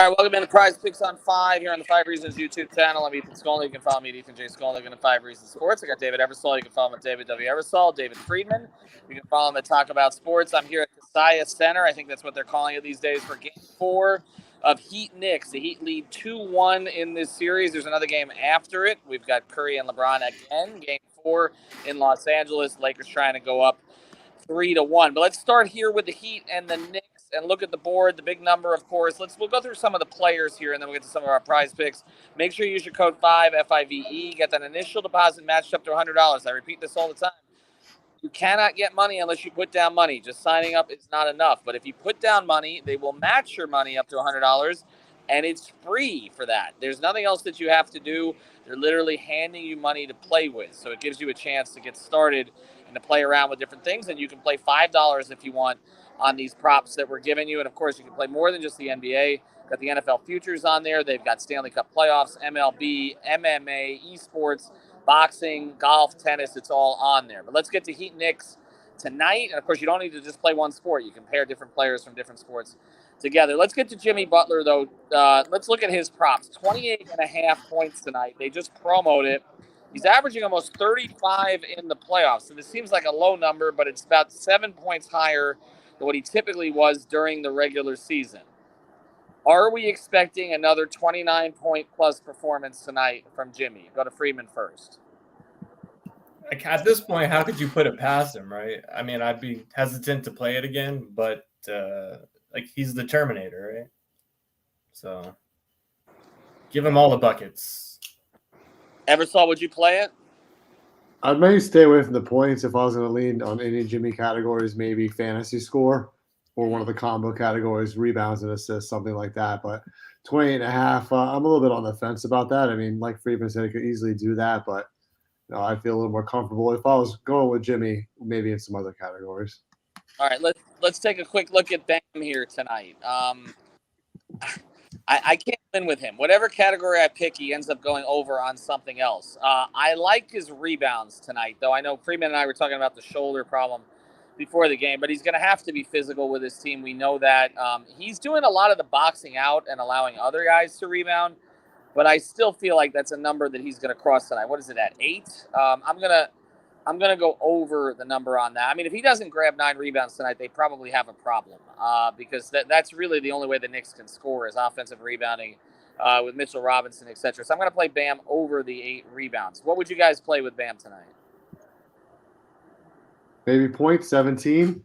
All right, welcome into Prize Picks on 5 here on the 5 Reasons YouTube channel. I'm Ethan Skolnick. You can follow me at Ethan J. Skolnick in 5 Reasons Sports. I got David Eversole. You can follow him at David W. Eversole. David Friedman. You can follow him at Talk About Sports. I'm here at Kaseya Center. I think that's what they're calling it these days for Game 4 of Heat Knicks. The Heat lead 2-1 in this series. There's another game after it. We've got Curry and LeBron again. Game 4 in Los Angeles. Lakers trying to go up 3-1. But let's start here with the Heat and the Knicks and look at the board. The big number, of course. We'll go through some of the players here, and then we'll get to some of our prize picks. Make sure you use your code 5 FIVE. Get that initial deposit matched up to $100. I repeat this all the time. You cannot get money unless you put down money. Just signing up is not enough. But if you put down money, they will match your money up to $100, and it's free for that. There's nothing else that you have to do. They're literally handing you money to play with. So it gives you a chance to get started and to play around with different things. And you can play $5 if you want on these props that we're giving you. And, of course, you can play more than just the NBA. Got the NFL futures on there. They've got Stanley Cup playoffs, MLB, MMA, esports, boxing, golf, tennis. It's all on there. But let's get to Heat Knicks tonight. And, of course, you don't need to just play one sport. You can pair different players from different sports together. Let's get to Jimmy Butler, though. Let's look at his props. 28.5 points tonight. They just promoted it. He's averaging almost 35 in the playoffs. So this seems like a low number, but it's about 7 points higher than what he typically was during the regular season. Are we expecting another 29-point-plus performance tonight from Jimmy? Go to Freeman first. Like at this point, how could you put it past him, right? I mean, I'd be hesitant to play it again, but like he's the Terminator, right? So give him all the buckets. Eversole, would you play it? I'd maybe stay away from the points if I was going to lean on any Jimmy categories, maybe fantasy score or one of the combo categories, rebounds and assists, something like that. But 28.5, I'm a little bit on the fence about that. I mean, like Freeman said, he could easily do that, but I feel a little more comfortable if I was going with Jimmy, maybe in some other categories. All right, let's take a quick look at Bam here tonight. I can't win with him. Whatever category I pick, he ends up going over on something else. I like his rebounds tonight, though. I know Freeman and I were talking about the shoulder problem before the game, but he's going to have to be physical with his team. We know that. He's doing a lot of the boxing out and allowing other guys to rebound, but I still feel like that's a number that he's going to cross tonight. What is it, at 8? I'm gonna go over the number on that. I mean, if he doesn't grab 9 rebounds tonight, they probably have a problem because that's really the only way the Knicks can score is offensive rebounding with Mitchell Robinson, etc. So I'm going to play Bam over the 8 rebounds. What would you guys play with Bam tonight? Maybe 17.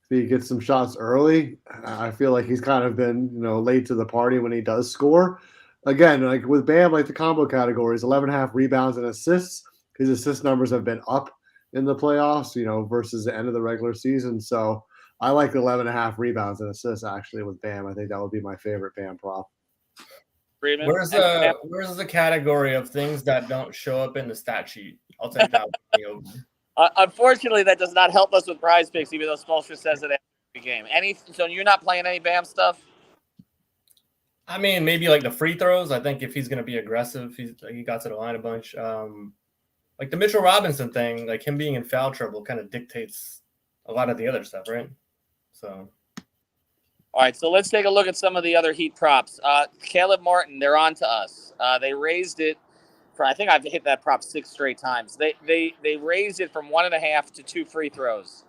If he gets some shots early, I feel like he's kind of been late to the party when he does score. Again, like with Bam, like the combo categories, 11.5 rebounds and assists. His assist numbers have been up in the playoffs, versus the end of the regular season. So I like 11.5 rebounds and assists actually with Bam. I think that would be my favorite Bam prop. Freeman? Where's the category of things that don't show up in the stat sheet? I'll take that one. Unfortunately, that does not help us with prize picks, even though Spolstra says it every game. So you're not playing any Bam stuff? I mean, maybe like the free throws. I think if he's going to be aggressive, he got to the line a bunch. Like the Mitchell Robinson thing, like him being in foul trouble kind of dictates a lot of the other stuff, right? So. All right, so let's take a look at some of the other Heat props. Caleb Martin, they're on to us. They raised it for, I think I've hit that prop 6 straight times. They raised it from 1.5 to 2 free throws.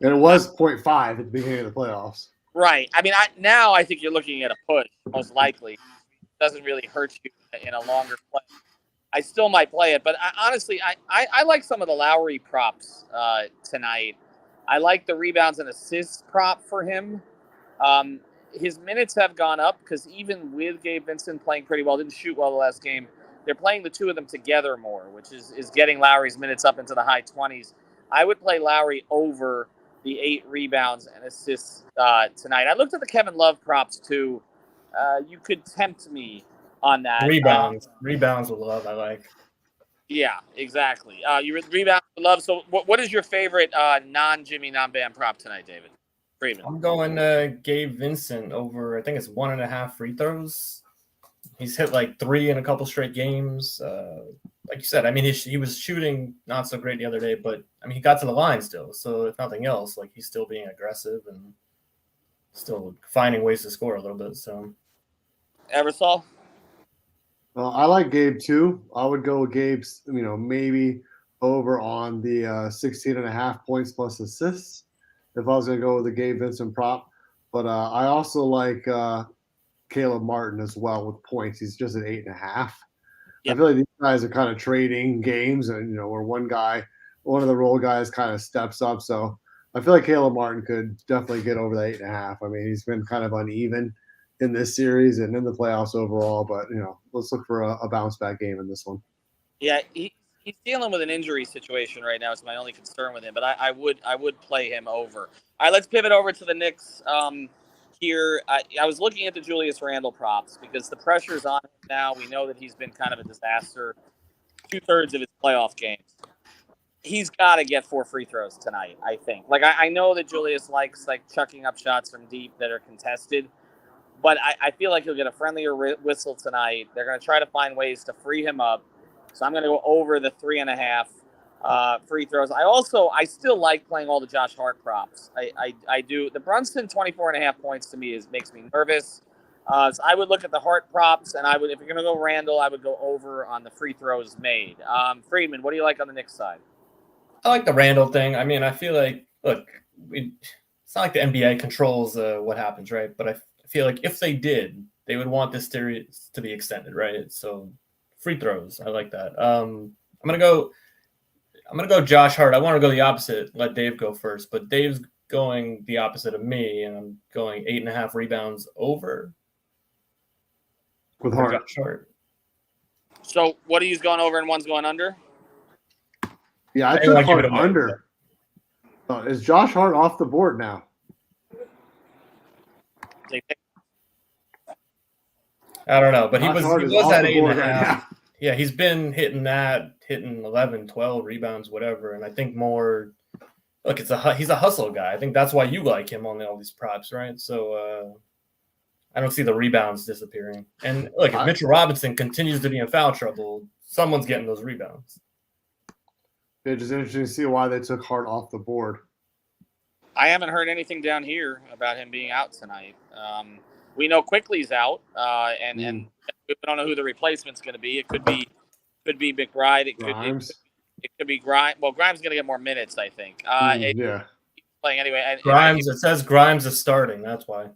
And it was 0.5 at the beginning of the playoffs. Right. I mean, now I think you're looking at a push, most likely. It doesn't really hurt you in a longer play. I still might play it, but honestly, I like some of the Lowry props tonight. I like the rebounds and assists prop for him. His minutes have gone up because even with Gabe Vincent playing pretty well, didn't shoot well the last game, they're playing the two of them together more, which is getting Lowry's minutes up into the high 20s. I would play Lowry over the 8 rebounds and assists tonight. I looked at the Kevin Love props too. You could tempt me on that. Rebounds with Love, I like. Yeah, exactly. You rebound with Love. So what is your favorite non-Jimmy, non-Bam prop tonight, David? Freeman. I'm going Gabe Vincent over, I think it's 1.5 free throws. He's hit like 3 in a couple straight games. Like you said, I mean, he was shooting not so great the other day, but I mean, he got to the line still. So if nothing else, like he's still being aggressive, and still finding ways to score a little bit. So Eversol? I like Gabe too. I would go with Gabe's, maybe over on the 16 and a half points plus assists if I was going to go with the Gabe Vincent prop. But I also like Caleb Martin as well with points. He's just at 8.5. Yep. I feel like these guys are kind of trading games, and where one of the role guys kind of steps up. So I feel like Caleb Martin could definitely get over the 8.5. I mean, he's been kind of uneven in this series and in the playoffs overall, but let's look for a bounce back game in this one. Yeah, he's dealing with an injury situation right now. It's my only concern with him, but I would play him over. All right, let's pivot over to the Knicks. Here, I was looking at the Julius Randle props because the pressure's on him now. We know that he's been kind of a disaster 2/3 of his playoff games. He's got to get 4 free throws tonight, I think. Like, I know that Julius likes, chucking up shots from deep that are contested, but I feel like he'll get a friendlier whistle tonight. They're going to try to find ways to free him up. So I'm going to go over the 3.5 free throws. I still like playing all the Josh Hart props. I do. The Brunson 24.5 points to me makes me nervous. So I would look at the Hart props, and if you're going to go Randall, I would go over on the free throws made. Friedman, what do you like on the Knicks side? I like the Randall thing. I mean, I feel like, it's not like the NBA controls what happens, right? But I feel like if they did, they would want this series to be extended, right? So free throws, I like that. I'm gonna go Josh Hart. I want to go the opposite. Let Dave go first, but Dave's going the opposite of me, and I'm going 8.5 rebounds over with Hart. Josh Hart. So what are you going over and one's going under? Yeah, I took Hart under. Is Josh Hart off the board now? I don't know, but he was at 8.5. Right. Yeah, he's been hitting 11, 12 rebounds, whatever. And I think more, look, he's a hustle guy. I think that's why you like him on all these props, right? So I don't see the rebounds disappearing. And look, if Mitchell Robinson continues to be in foul trouble, someone's getting those rebounds. It's just interesting to see why they took Hart off the board. I haven't heard anything down here about him being out tonight. We know Quickly's out, and we don't know who the replacement's going to be. It could be McBride. It could be Grimes. Well, Grimes is going to get more minutes, I think. Yeah. Playing anyway. Grimes. It says Grimes is starting. That's why.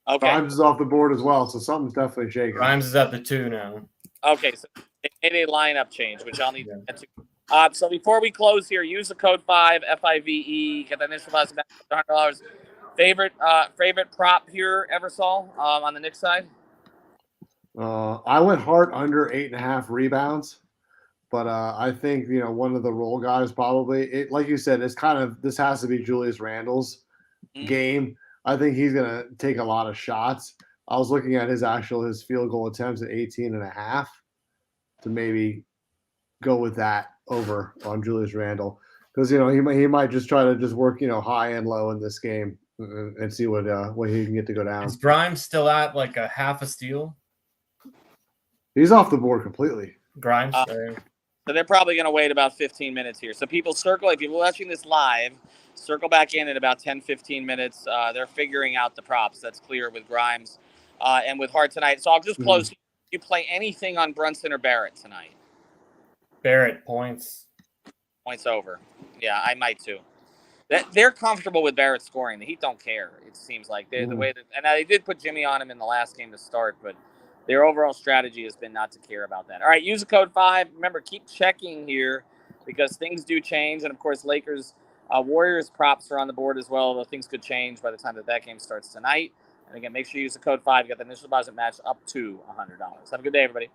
Okay. Grimes is off the board as well, so something's definitely shaking. Grimes is at the 2 now. Okay, so they made a lineup change, which I'll need to get to. So before we close here, use the code 5 FIVE. Get that initial deposit back $100. Favorite prop here, Eversol, on the Knicks side? I went Hart under 8.5 rebounds, but I think one of the role guys probably. Like you said, it's kind of this has to be Julius Randle's game. I think he's gonna take a lot of shots. I was looking at his field goal attempts at 18.5 to maybe go with that over on Julius Randle because he might just try to just work high and low in this game and see what he can get to go down. Is Grimes still at like a half a steal? He's off the board completely. Grimes. So they're probably going to wait about 15 minutes here. So people circle. If you're watching this live, circle back in about 10, 15 minutes. They're figuring out the props. That's clear with Grimes and with Hart tonight. So I'll just close. You play anything on Brunson or Barrett tonight? Barrett points over. Yeah, I might too. They're comfortable with Barrett scoring. The Heat don't care. It seems like the way that, and they did put Jimmy on him in the last game to start, but their overall strategy has been not to care about that. All right, use the code 5. Remember, keep checking here because things do change, and of course, Lakers, Warriors props are on the board as well. Although things could change by the time that game starts tonight. And again, make sure you use the code 5. You got the initial deposit match up to $100. Have a good day, everybody.